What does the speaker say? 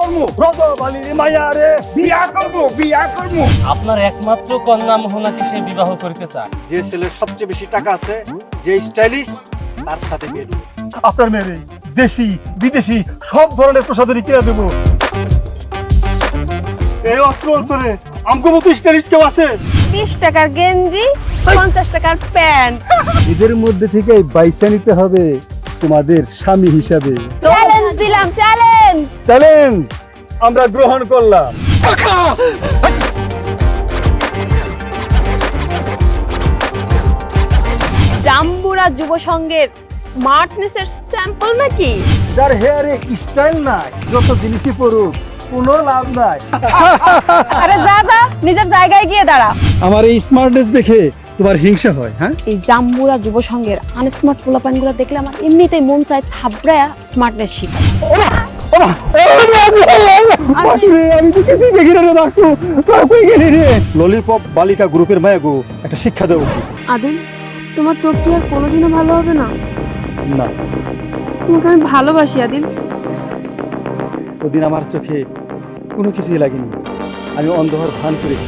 করবো রজবালির মায়া রে বিয়া করবো আপনার একমাত্র কন্যা মোহনাকে সে বিবাহ করিতে চায়। যে ছেলের সবচেয়ে বেশি টাকা আছে, যে স্টাইলিশ, তার সাথে বিয়ে দেবো। আপনার মেয়ে দেশি বিদেশি সব ধরনের প্রসাধনী কিনে দেবো। এই অস্ত্র অঞ্চলে আমগো মতো স্টাইলিশ কেউ আছে? 30 টাকার গেঞ্জি 50 টাকার প্যান্ট। এদের মধ্যে থেকে বাইসা নিতে হবে তোমাদের স্বামী হিসাবে। চ্যালেঞ্জ দিলাম, চ্যালেঞ্জ। চ্যালেঞ্জ আমরা গ্রহণ করলাম। জাম্বুরা যুব সংঘের স্মার্টনেসের স্যাম্পল নাকি? যার হেয়ারে স্টাইল নাই, যত জিনিসই পড়ুক কোনো লাভ নাই। আরে দাদা, নিজের জায়গায় গিয়ে দাঁড়া। আমার এই স্মার্টনেস দেখে তোমার হিংসা হয়? হ্যাঁ, এই জাম্বুরা যুব সংঘের আনস্মার্ট পোলাপানগুলো দেখলে আমার এমনিতেই মন চায় থাবড়ায়া স্মার্টনেস শিখা। ললিপপ বালিকা গ্রুপের মায়া গো, একটা শিক্ষা দেবো। আদিল, তোমার চোখ কি আর কোনোদিনও ভালো হবে না? না, তোমাকে আমি ভালোবাসি আদিল। ওদিন আমার চোখে কোনো কিছুই লাগেনি, আমি অন্ধ হওয়ার ভান করেছি।